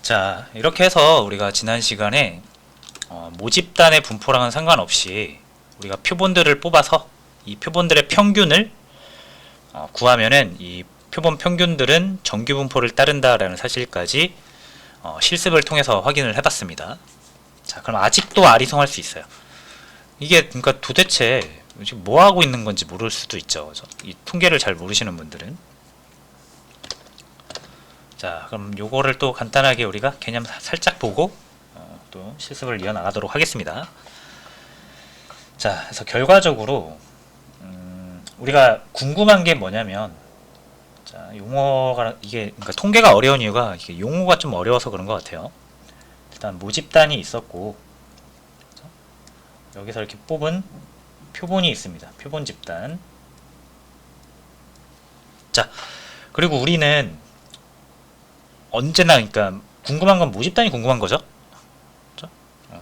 자, 이렇게 해서 우리가 지난 시간에 모집단의 분포랑은 상관없이 우리가 표본들을 뽑아서 이 표본들의 평균을 구하면은 이 표본 평균들은 정규 분포를 따른다라는 사실까지 실습을 통해서 확인을 해봤습니다. 자, 그럼 아직도 아리송할 수 있어요. 이게 그러니까 도대체 지금 뭐 하고 있는 건지 모를 수도 있죠. 이 통계를 잘 모르시는 분들은. 자, 그럼 요거를 또 간단하게 우리가 개념 살짝 보고 또 실습을 이어나가도록 하겠습니다. 자, 그래서 결과적으로 우리가 궁금한 게 뭐냐면, 자, 용어가 이게 그러니까 통계가 어려운 이유가 이게 용어가 좀 어려워서 그런 것 같아요. 일단 모집단이 있었고, 여기서 이렇게 뽑은 표본이 있습니다. 표본 집단. 자, 그리고 우리는 언제나 그러니까 궁금한 건 모집단이 궁금한 거죠. 그렇죠?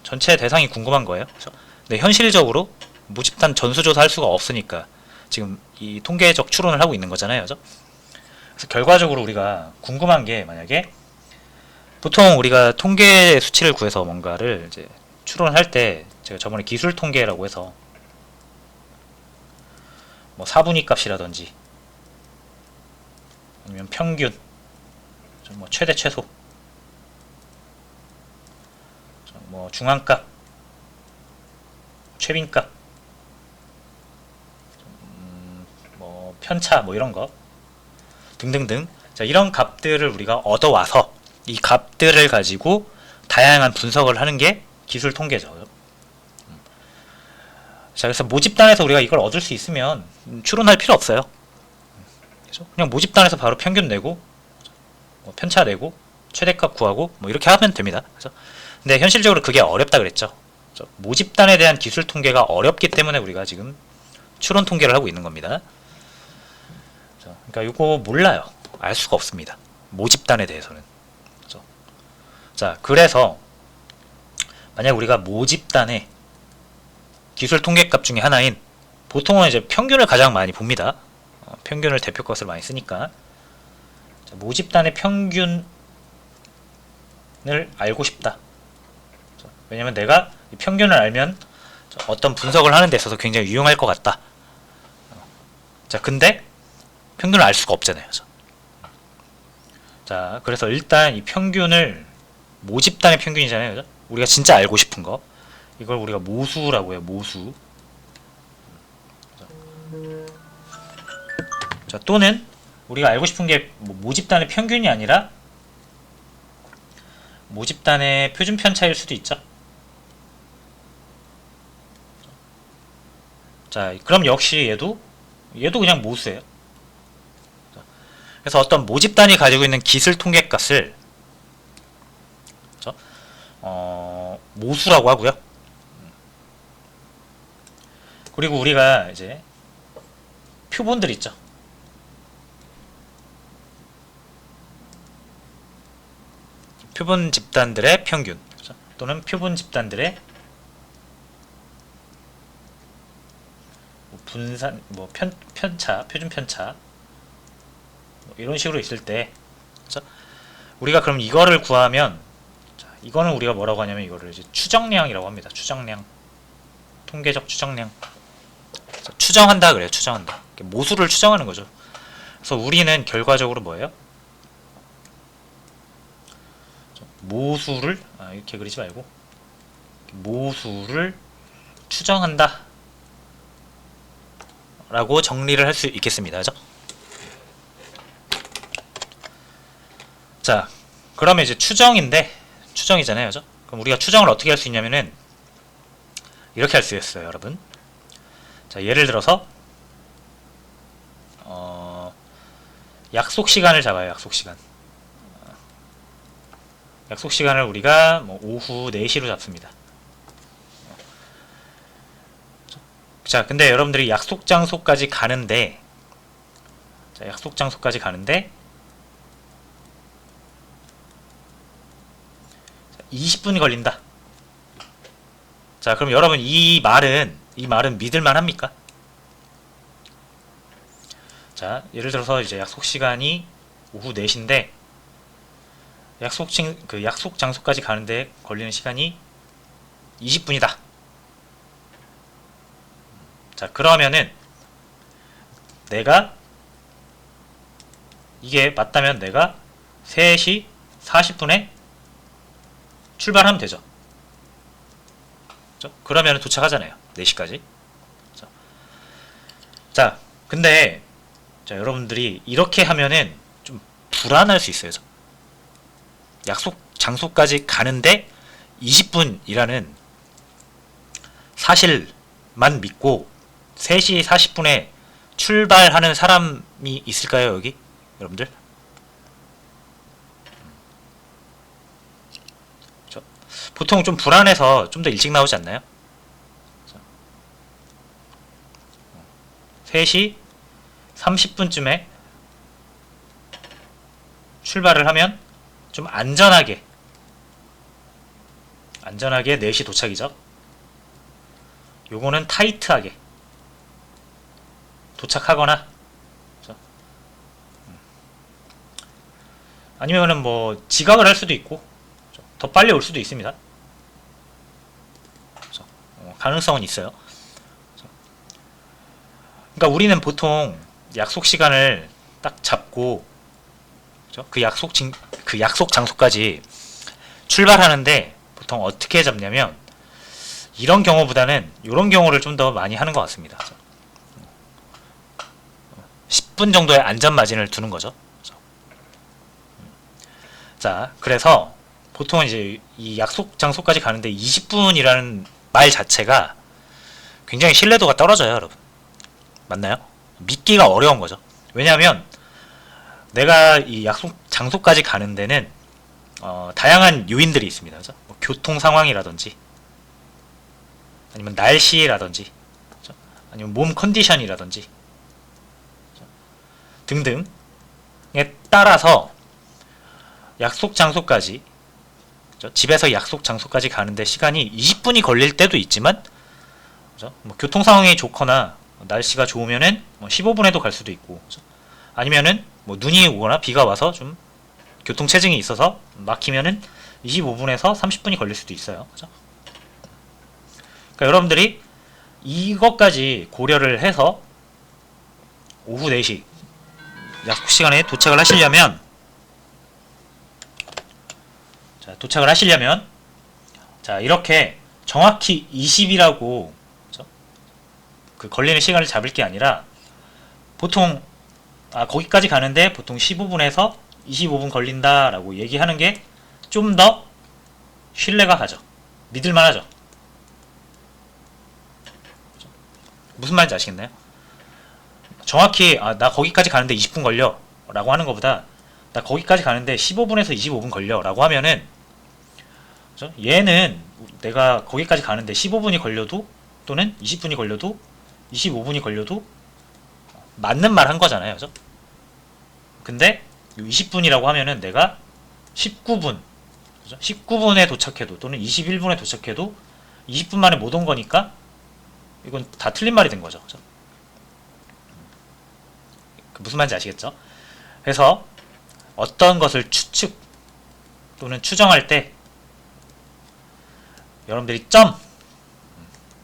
전체 대상이 궁금한 거예요. 그렇죠? 근데 현실적으로 모집단 전수조사 할 수가 없으니까 지금 이 통계적 추론을 하고 있는 거잖아요. 그렇죠? 그래서 결과적으로 우리가 궁금한 게 만약에 보통 우리가 통계 수치를 구해서 뭔가를 이제 추론할 때 제가 저번에 기술 통계라고 해서 뭐 사분위 값이라든지 아니면 평균, 뭐 최대 최소, 뭐 중앙값, 최빈값, 뭐 편차, 뭐 이런 거 등등등. 자, 이런 값들을 우리가 얻어와서 이 값들을 가지고 다양한 분석을 하는 게 기술 통계죠. 자, 그래서 모집단에서 우리가 이걸 얻을 수 있으면 추론할 필요 없어요. 그렇죠? 그냥 모집단에서 바로 평균 내고 뭐 편차 내고 최대값 구하고 뭐 이렇게 하면 됩니다. 그렇죠? 근데 현실적으로 그게 어렵다 그랬죠. 그렇죠? 모집단에 대한 기술 통계가 어렵기 때문에 우리가 지금 추론 통계를 하고 있는 겁니다. 그렇죠? 그러니까 이거 몰라요. 알 수가 없습니다. 모집단에 대해서는. 그렇죠? 자, 그래서 만약 우리가 모집단에 기술 통계값 중에 하나인 보통은 이제 평균을 가장 많이 봅니다. 평균을 대표값으로 많이 쓰니까. 자, 모집단의 평균을 알고 싶다. 왜냐면 내가 이 평균을 알면 어떤 분석을 하는 데 있어서 굉장히 유용할 것 같다. 자, 근데 평균을 알 수가 없잖아요. 자, 그래서 일단 이 평균을 모집단의 평균이잖아요. 그죠? 우리가 진짜 알고 싶은 거. 이걸 우리가 모수라고 해요. 모수. 자, 또는 우리가 알고 싶은 게 모집단의 평균이 아니라 모집단의 표준 편차일 수도 있죠. 자, 그럼 역시 얘도 그냥 모수예요. 그래서 어떤 모집단이 가지고 있는 기술 통계값을 모수라고 하고요. 그리고 우리가 이제 표본들 있죠. 표본 집단들의 평균, 그렇죠? 또는 표본 집단들의 분산, 뭐 편차, 표준 편차, 뭐 이런 식으로 있을 때, 그렇죠? 우리가 그럼 이거를 구하면, 자, 이거는 우리가 뭐라고 하냐면 이거를 이제 추정량이라고 합니다. 추정량, 통계적 추정량. 추정한다 그래요. 추정한다. 모수를 추정하는 거죠. 그래서 우리는 결과적으로 뭐예요? 모수를 이렇게 그리지 말고 모수를 추정한다 라고 정리를 할 수 있겠습니다. 그죠? 자, 그러면 이제 추정이잖아요. 그죠? 그럼 우리가 추정을 어떻게 할 수 있냐면은 이렇게 할 수 있어요, 여러분. 자, 예를 들어서 약속 시간을 잡아요. 약속 시간. 약속 시간을 우리가 뭐 오후 4시로 잡습니다. 자, 근데 여러분들이 약속 장소까지 가는데, 자, 약속 장소까지 가는데 20분이 걸린다. 자, 그럼 여러분 이 말은 믿을만 합니까? 자, 예를 들어서 이제 약속 시간이 오후 4시인데 약속 장소까지 가는데 걸리는 시간이 20분이다. 자, 그러면은 내가 이게 맞다면 내가 3시 40분에 출발하면 되죠. 그렇죠? 그러면 도착하잖아요. 4시까지. 그렇죠? 자, 근데 자, 여러분들이 이렇게 하면은 좀 불안할 수 있어요. 약속 장소까지 가는데 20분이라는 사실만 믿고 3시 40분에 출발하는 사람이 있을까요, 여기? 여러분들? 그렇죠? 보통 좀 불안해서 좀 더 일찍 나오지 않나요? 3시 30분쯤에 출발을 하면 좀 안전하게 4시 도착이죠. 요거는 타이트하게 도착하거나, 그렇죠? 아니면은 뭐 지각을 할 수도 있고, 그렇죠? 더 빨리 올 수도 있습니다. 그렇죠? 가능성은 있어요. 그렇죠? 그러니까 우리는 보통 약속 시간을 딱 잡고, 그렇죠? 그 약속 장소까지 출발하는데 보통 어떻게 잡냐면 이런 경우보다는 이런 경우를 좀 더 많이 하는 것 같습니다. 10분 정도의 안전 마진을 두는 거죠. 자, 그래서 보통은 이제 이 약속 장소까지 가는데 20분이라는 말 자체가 굉장히 신뢰도가 떨어져요, 여러분. 맞나요? 믿기가 어려운 거죠. 왜냐하면 내가 이 약속 장소까지 가는 데는 다양한 요인들이 있습니다. 그죠? 뭐 교통 상황이라든지 아니면 날씨라든지, 그죠? 아니면 몸 컨디션이라든지, 그죠? 등등에 따라서 약속 장소까지, 그죠? 집에서 약속 장소까지 가는데 시간이 20분이 걸릴 때도 있지만, 그죠? 뭐 교통 상황이 좋거나 날씨가 좋으면은 뭐 15분에도 갈 수도 있고, 그죠? 아니면은 뭐 눈이 오거나 비가 와서 좀 교통 체증이 있어서 막히면은 25분에서 30분이 걸릴 수도 있어요. 그죠? 그러니까 여러분들이 이것까지 고려를 해서 오후 4시 약속 시간에 도착을 하시려면, 자, 이렇게 정확히 20이라고, 그죠? 그 걸리는 시간을 잡을 게 아니라 보통 거기까지 가는데 보통 15분에서 25분 걸린다라고 얘기하는 게 좀 더 신뢰가 가죠. 믿을만하죠. 무슨 말인지 아시겠나요? 정확히 나 거기까지 가는데 20분 걸려 라고 하는 것보다 나 거기까지 가는데 15분에서 25분 걸려 라고 하면은, 그죠? 얘는 내가 거기까지 가는데 15분이 걸려도 또는 20분이 걸려도 25분이 걸려도 맞는 말 한 거잖아요. 그죠? 근데 20분이라고 하면은 내가 19분, 그죠? 19분에 도착해도 또는 21분에 도착해도 20분 만에 못 온 거니까 이건 다 틀린 말이 된 거죠. 그죠? 무슨 말인지 아시겠죠? 그래서 어떤 것을 추측 또는 추정할 때 여러분들이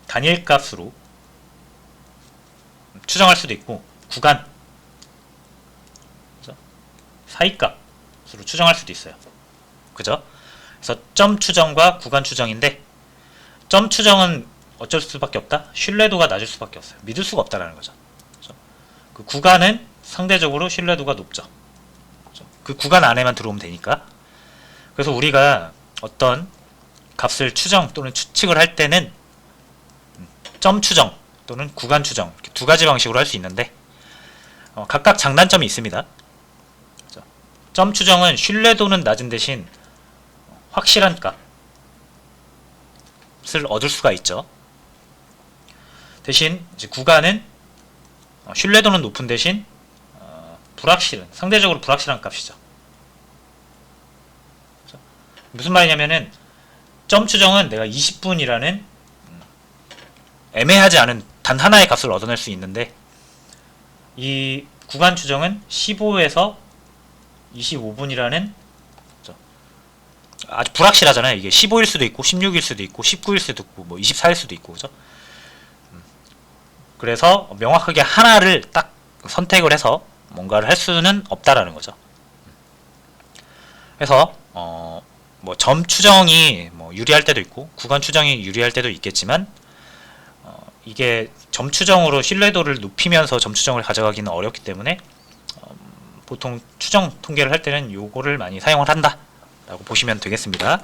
단일 값으로 추정할 수도 있고 구간, 그죠? 사이값으로 추정할 수도 있어요. 그죠? 그래서 점 추정과 구간 추정인데, 점 추정은 어쩔 수밖에 없다? 신뢰도가 낮을 수밖에 없어요. 믿을 수가 없다라는 거죠. 그죠? 그 구간은 상대적으로 신뢰도가 높죠. 그죠? 그 구간 안에만 들어오면 되니까. 그래서 우리가 어떤 값을 추정 또는 추측을 할 때는 점 추정 또는 구간 추정, 이렇게 두 가지 방식으로 할 수 있는데 각각 장단점이 있습니다. 그죠? 점 추정은 신뢰도는 낮은 대신 확실한 값을 얻을 수가 있죠. 대신 이제 구간은 신뢰도는 높은 대신 상대적으로 불확실한 값이죠. 그죠? 무슨 말이냐면은 점 추정은 내가 20분이라는 애매하지 않은 단 하나의 값을 얻어낼 수 있는데, 이 구간 추정은 15에서 25분이라는 아주 불확실하잖아요. 이게 15일 수도 있고 16일 수도 있고 19일 수도 있고 뭐 24일 수도 있고 그죠? 그래서 명확하게 하나를 딱 선택을 해서 뭔가를 할 수는 없다라는 거죠. 그래서 뭐 점 추정이 뭐 유리할 때도 있고 구간 추정이 유리할 때도 있겠지만 이게 점 추정으로 신뢰도를 높이면서 점 추정을 가져가기는 어렵기 때문에 보통 추정 통계를 할 때는 요거를 많이 사용을 한다 라고 보시면 되겠습니다.